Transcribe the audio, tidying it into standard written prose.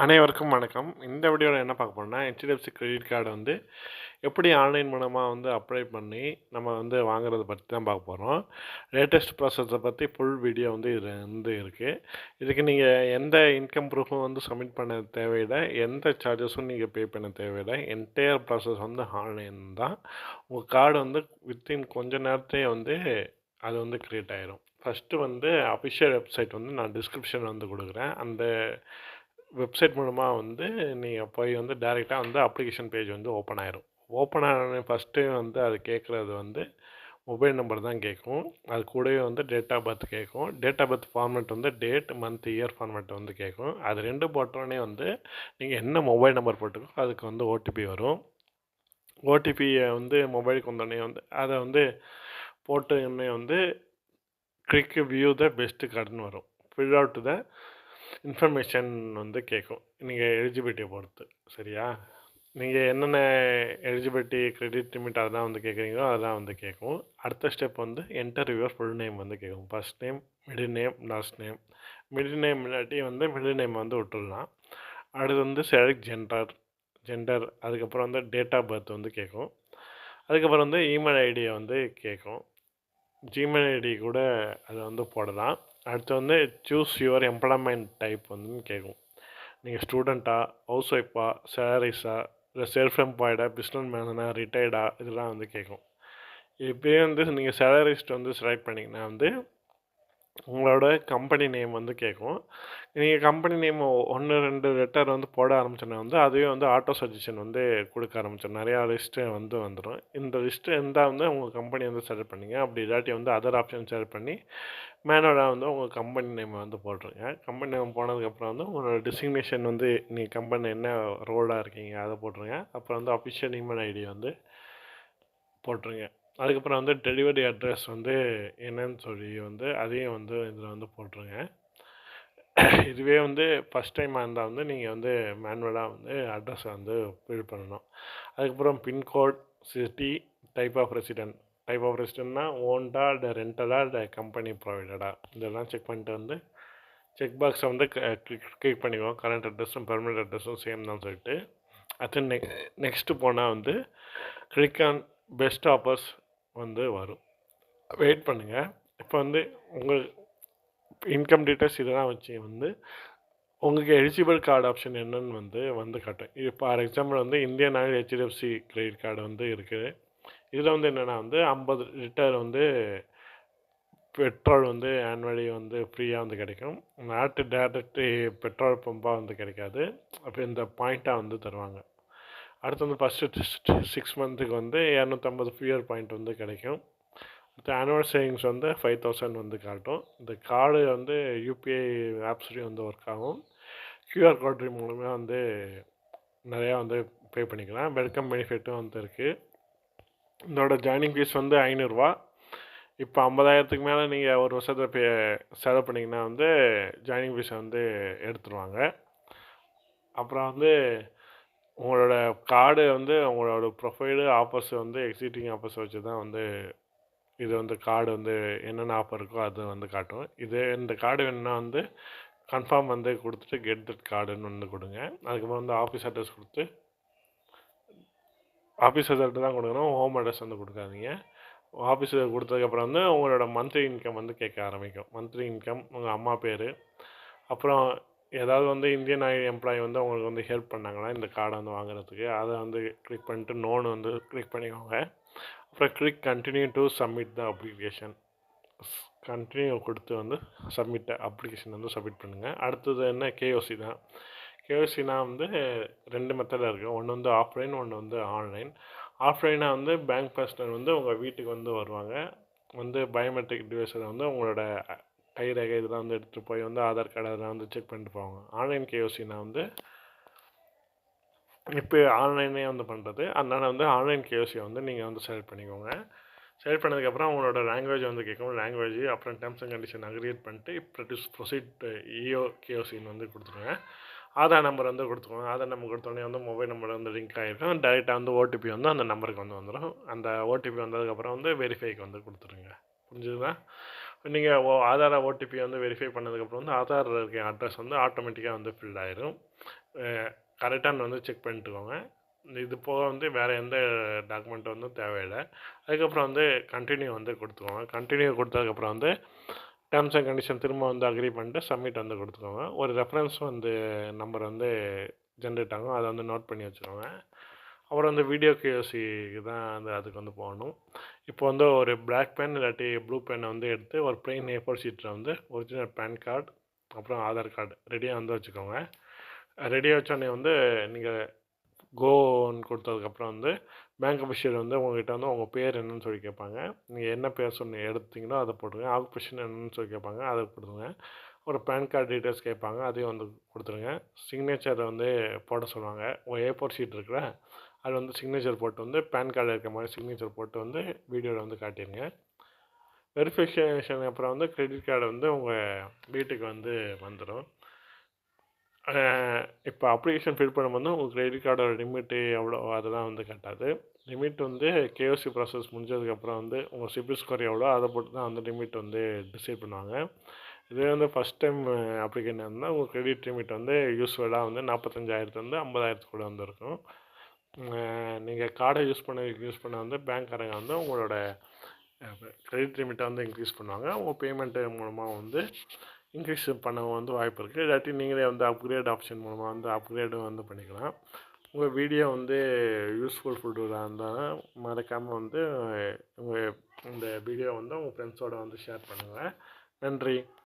அனைவருக்கும் வணக்கம். இந்த வீடியோல என்ன பார்க்க போறோம்னா, HDFC கிரெடிட் கார்டு வந்து எப்படி ஆன்லைன் மூலமா வந்து அப்ளை பண்ணி நம்ம வந்து வாங்குறத பத்தி தான் பார்க்க போறோம். லேட்டஸ்ட் ப்ராசஸ பத்தி ஃபுல் வீடியோ வந்து இதுல வந்து இருக்கு. இதுக்கு நீங்க எந்த இன்கம் ப்ரூஃபும் வந்து சப்மிட் பண்ண தேவையில்ல. எந்த சார்ஜஸும் நீங்க பே பண்ண தேவையில்ல. என்டையர் ப்ராசஸ் வந்து ஆன்லைன் தான். உங்க கார்டு வந்து வித்தின் கொஞ்ச நேரத்திலேயே வந்து அது வந்து கிரியேட் ஆயிரும். ஃபர்ஸ்ட்டு வந்து அஃபிஷியல் வெப்சைட் வந்து நான் டிஸ்கிரிப்ஷன்ல வந்து குடுக்குறேன். அந்த வெப்சைட் மூலமா வந்து நீங்க போய் வந்து டைரக்ட்டா வந்து அப்ளிகேஷன் பேஜ் வந்து ஓப்பன் ஆயிரும். ஓப்பன் ஆனோனே ஃபர்ஸ்ட்டு வந்து அது கேட்குறது வந்து மொபைல் நம்பர் தான் கேட்கும். அது கூடவே வந்து டேட் ஆஃப் பர்த் கேட்கும். டேட் ஆஃப் பர்த் ஃபார்மேட் வந்து டேட், மந்த், இயர் ஃபார்மேட் வந்து கேட்கும். அது 2 போட்டோனே வந்து நீங்க என்ன மொபைல் நம்பர் போட்டிருக்கோ அதுக்கு வந்து ஓடிபி வரும். ஓடிபிய வந்து மொபைலுக்கு வந்தோனே வந்து அத வந்து போட்டோனே வந்து கிளிக் வியூ த பெஸ்ட் கார்டுன்னு வரும். ஃபில் அவுட் த இன்ஃபர்மேஷன் வந்து கேட்கும். நீங்கள் எலிஜிபிலிட்டியை பொறுத்து சரியா? நீங்கள் என்னென்ன எலிஜிபிலிட்டி கிரெடிட் லிமிட் அதெல்லாம் வந்து கேட்குறீங்களோ அதெல்லாம் வந்து கேட்கும். அடுத்த ஸ்டெப் வந்து என்டர் யுவர் ஃபுல் நேம் வந்து கேட்கும். First name, middle name, last name. Middle name இல்லாட்டி வந்து மிடில் நேம் வந்து விட்டுடலாம். அடுத்து வந்து செலக்ட் ஜெண்டர் அதுக்கப்புறம் வந்து டேட் ஆஃப் பர்த் வந்து கேட்கும். அதுக்கப்புறம் வந்து இமெயில் ஐடியை வந்து கேட்கும். ஜிமெயில் ஐடி கூட அதை வந்து போடலாம். அடுத்து வந்து சூஸ் யுவர் எம்ப்ளாய்மெண்ட் டைப் வந்து கேட்கும். நீங்கள் ஸ்டூடெண்ட்டா, ஹவுஸ் ஒய்ஃபா, சேலரிஸா, இல்லை செல்ஃப் எம்ப்ளாய்டா, பிஸ்னஸ் மேனா, ரிட்டையர்டா இதெல்லாம் வந்து கேட்கும். இப்போயே வந்து நீங்கள் சேலரிஸ்ட் வந்து செலக்ட் பண்ணிங்கன்னா வந்து உங்களோட கம்பெனி நேம் வந்து கேட்கும். நீங்கள் கம்பெனி நேம் 1, 2 லெட்டர் வந்து போட ஆரம்பிச்சோன்னா வந்து அதுவே வந்து ஆட்டோ சஜஷன் வந்து கொடுக்க ஆரம்பிச்சிடும். நிறையா லிஸ்ட்டு வந்து வந்துடும். இந்த லிஸ்ட்டு இருந்தால் வந்து உங்கள் கம்பெனி வந்து செலக்ட் பண்ணிங்க. அப்படி இல்லாட்டி வந்து அதர் ஆப்ஷன் செலக்ட் பண்ணி மேனுவலாக வந்து உங்கள் கம்பெனி நேம் வந்து போட்டுருங்க. கம்பெனி நேம் போனதுக்கப்புறம் வந்து உங்களோட டெசிக்னேஷன் வந்து நீங்கள் கம்பெனி என்ன ரோலாக இருக்கீங்க அதை போட்டுருங்க. அப்புறம் வந்து அஃபிஷியல் இமெயில் ஐடி வந்து போட்டுருங்க. அதுக்கப்புறம் வந்து டெலிவரி அட்ரஸ் வந்து என்னன்னு சொல்லி வந்து அதையும் வந்து இதில் வந்து போட்டுருங்க. இதுவே வந்து ஃபஸ்ட் டைமாக இருந்தால் வந்து நீங்கள் வந்து மேனுவலாக வந்து அட்ரஸை வந்து ஃபில் பண்ணணும். அதுக்கப்புறம் pincode, city, type of resident. Type of ரெசிடென்ட்னா ஓன்டா இல்லை ரெண்டலா இல்லை கம்பெனி ப்ரொவைடடா இதெல்லாம் செக் பண்ணிட்டு வந்து செக் பாக்ஸை வந்து கிளிக் பண்ணிக்குவோம். கரண்ட் அட்ரஸும் பெர்மனெண்ட் அட்ரஸும் சேம் தான் சொல்லிட்டு. அடுத்து நெக்ஸ்ட்டு போனால் வந்து கிளிக் ஆன் பெஸ்ட் ஆஃபர்ஸ் வந்து வரும். வெயிட் பண்ணுங்கள். இப்போ வந்து உங்கள் இன்கம் டீட்டெயில்ஸ் இதெல்லாம் வச்சு வந்து உங்களுக்கு எலிஜிபிள் கார்டு ஆப்ஷன் என்னன்னு வந்து காட்டும். இது ஃபார் எக்ஸாம்பிள் வந்து Indian oil HDFC credit card வந்து இருக்குது. இதில் வந்து என்னென்னா வந்து 50 லிட்டர் வந்து பெட்ரோல் வந்து ஆனுவலி வந்து ஃப்ரீயாக வந்து கிடைக்கும். நாட்டு டேரக்ட் பெட்ரோல் பம்பாக வந்து கிடைக்காது. அப்போ இந்த பாயிண்ட்டாக வந்து தருவாங்க. அடுத்து வந்து ஃபஸ்ட்டு 6 மந்த்துக்கு வந்து 250 ஃபியூயல் பாயிண்ட் வந்து கிடைக்கும். அடுத்து ஆனுவல் சேவிங்ஸ் வந்து 5000 வந்து காட்டும். இந்த கார்டு வந்து யூபிஐ ஆப்ஸ்லேயும் வந்து ஒர்க் ஆகும். கியூஆர் கோட் மூலமாக வந்து நிறையா வந்து பே பண்ணிக்கலாம். வெல்கம் பெனிஃபிட்டும் வந்து இருக்குது. இதோட ஜாயினிங் ஃபீஸ் வந்து 500 இப்போ 50,000க்கு மேலே நீங்கள் ஒரு வருஷத்தை செலவு பண்ணிங்கன்னா வந்து ஜாயினிங் ஃபீஸை வந்து எடுத்துருவாங்க. அப்புறம் வந்து உங்களோட கார்டு வந்து உங்களோட ப்ரொஃபைலு ஆஃபர்ஸ் வந்து எக்ஸிட்டிங் ஆஃபர்ஸ் வச்சு தான் வந்து இது வந்து கார்டு வந்து என்னென்ன ஆஃபர் இருக்கோ அது வந்து காட்டும். இந்த கார்டு வேணுன்னா வந்து கன்ஃபார்ம் வந்து கொடுத்துட்டு கெட் தட் கார்டுன்னு வந்து கொடுங்க. அதுக்கப்புறம் வந்து ஆஃபீஸ் அட்ரஸ் கொடுத்து ஆஃபீஸ் அட்ரஸ் தான் கொடுக்கணும். ஹோம் அட்ரஸ் வந்து கொடுக்காதீங்க. ஆஃபீஸில் கொடுத்ததுக்கப்புறம் வந்து உங்களோட மந்த்லி இன்கம் வந்து கேட்க ஆரம்பிக்கும். மந்த்லி இன்கம், உங்கள் அம்மா பேர், அப்புறம் ஏதாவது வந்து இந்தியன் ஆயில் எம்ப்ளாயி வந்து உங்களுக்கு வந்து ஹெல்ப் பண்ணாங்களா இந்த கார்டை வந்து வாங்குறதுக்கு, அதை வந்து கிளிக் பண்ணிட்டு நோன்னு வந்து கிளிக் பண்ணிக்கோங்க. அப்புறம் click continue to submit the application. Continue கொடுத்து வந்து சப்மிட் அப்ளிகேஷன் வந்து சப்மிட் பண்ணுங்கள். அடுத்தது என்ன கேஓசி தான். கேஓசினா வந்து 2 மெத்தடில் இருக்குது. ஒன்று வந்து ஆஃப்லைன், ஒன்று வந்து ஆன்லைன். ஆஃப்லைனாக வந்து பேங்க் பர்சனல் வந்து உங்கள் வீட்டுக்கு வந்து வருவாங்க. வந்து பயோமெட்ரிக் டிவைஸில் வந்து உங்களோட கைரேகை இதெல்லாம் வந்து எடுத்துகிட்டு போய் வந்து ஆதார் கார்டு அதெல்லாம் வந்து செக் பண்ணிட்டு போவாங்க. ஆன்லைன் கேஓசினா வந்து இப்போ ஆன்லைனே வந்து பண்ணுறது. அதனால் வந்து ஆன்லைன் கேஓசியை வந்து நீங்கள் வந்து செலக்ட் பண்ணிக்கோங்க. செலக்ட் பண்ணதுக்கப்புறம் உங்களோட லாங்குவேஜ் வந்து கேட்கும். லாங்குவேஜ் அப்புறம் டேர்ம்ஸ் அண்ட் கண்டிஷன் அக்ரியேட் பண்ணிட்டு ப்ரொசீட் இஓ கேஓசின்னு வந்து கொடுத்துருங்க. ஆதார் நம்பர் வந்து கொடுத்துக்கோங்க. ஆதார் நம்பர் கொடுத்தோடனே வந்து மொபைல் நம்பர் வந்து லிங்க் ஆகிருக்கும். டேரெக்டாக வந்து ஓடிபி வந்து அந்த நம்பருக்கு வந்து வந்துடும். அந்த ஓடிபி வந்ததுக்கப்புறம் வந்து வெரிஃபைக்கு வந்து கொடுத்துருங்க. புரிஞ்சுதுங்களா? நீங்கள் ஆதார ஓடிபி வந்து வெரிஃபை பண்ணதுக்கப்புறம் வந்து ஆதாரில் இருக்க அட்ரஸ் வந்து ஆட்டோமேட்டிக்காக வந்து ஃபில் ஆயிரும். கரெக்டானு வந்து செக் பண்ணிட்டுக்கோங்க. இது போக வந்து வேறு எந்த டாக்குமெண்ட் வந்து தேவையில்லை. அதுக்கப்புறம் வந்து கண்டினியூ வந்து கொடுத்துக்கோங்க. கண்டினியூ கொடுத்ததுக்கப்புறம் வந்து டேர்ம்ஸ் அண்ட் கண்டிஷன் திரும்ப வந்து அக்ரி பண்ணிட்டு சப்மிட் வந்து கொடுத்துக்கோங்க. ஒரு ரெஃபரன்ஸ் வந்து நம்பர் வந்து ஜென்ரேட் ஆகும். அதை வந்து நோட் பண்ணி வச்சுக்கோங்க. அப்புறம் வந்து வீடியோ கேஓசிக்கு தான் வந்து அதுக்கு வந்து போகணும். இப்போ வந்து ஒரு பிளாக் பென் இல்லாட்டி ப்ளூ பென்னை வந்து எடுத்து ஒரு பிளெயின் A4 ஷீட்டில் வந்து ஒரிஜினல் பேன் கார்டு அப்புறம் ஆதார் கார்டு ரெடியாக வந்து வச்சுக்கோங்க. ரெடியாக வச்சோடனே வந்து நீங்கள் கோன்னு கொடுத்ததுக்கப்புறம் வந்து பேங்க் அஃபிஷியல் வந்து உங்கள்கிட்ட வந்து உங்கள் பேர் என்னன்னு சொல்லி கேட்பாங்க. நீங்கள் என்ன பேர் எடுத்தீங்களோ அதை போட்டுருங்க. ஆக்குபேஷன் என்னன்னு சொல்லி கேட்பாங்க, அதை கொடுத்துருங்க. ஒரு பேன் கார்டு டீட்டெயில்ஸ் கேட்பாங்க, அதையும் வந்து கொடுத்துருங்க. சிக்னேச்சர் வந்து போட சொல்லுவாங்க. உங்கள் A4 ஷீட் இருக்குல்ல, அது வந்து சிக்னேச்சர் போட்டு வந்து பேன் கார்டு இருக்க மாதிரி சிக்னேச்சர் போட்டு வந்து வீடியோவில் வந்து காட்டிடுங்க. வெரிஃபிகேஷன் அப்புறம் வந்து கிரெடிட் கார்டு வந்து உங்கள் வீட்டுக்கு வந்து வந்துடும். இப்போ அப்ளிகேஷன் ஃபில் பண்ணும்போது உங்கள் கிரெடிட் கார்டோட லிமிட்டு எவ்வளோ அதெல்லாம் வந்து காட்டாது. லிமிட் வந்து கேஒய்சி ப்ராசஸ் முடிஞ்சதுக்கப்புறம் வந்து உங்கள் சிபில் ஸ்கோர் எவ்வளோ அதை பொறுத்து தான் வந்து லிமிட் வந்து டிசைட் பண்ணுவாங்க. இதே வந்து ஃபஸ்ட் டைம் அப்ளிகேஷன் இருந்தால் உங்கள் கிரெடிட் லிமிட் வந்து யூஸ்வலாக வந்து 45,000 வந்து 50,000 வந்து இருக்கும். நீங்கள் கார்டை யூஸ் பண்ண வந்து பேங்க்காரங்க வந்து உங்களோட கிரெடிட் லிமிட்டை வந்து இன்க்ரீஸ் பண்ணுவாங்க. உங்கள் பேமெண்ட்டு மூலமாக வந்து இன்க்ரீஸ் பண்ண வந்து வாய்ப்பு இருக்குது. இல்லாட்டி நீங்களே வந்து அப்கிரேட் ஆப்ஷன் மூலமாக வந்து அப்கிரேடும் வந்து பண்ணிக்கலாம். உங்கள் வீடியோ வந்து யூஸ்ஃபுல்லாக இருந்தால் மறக்காமல் வந்து உங்கள் இந்த வீடியோ வந்து உங்கள் ஃப்ரெண்ட்ஸோடு வந்து ஷேர் பண்ணுங்கள். நன்றி.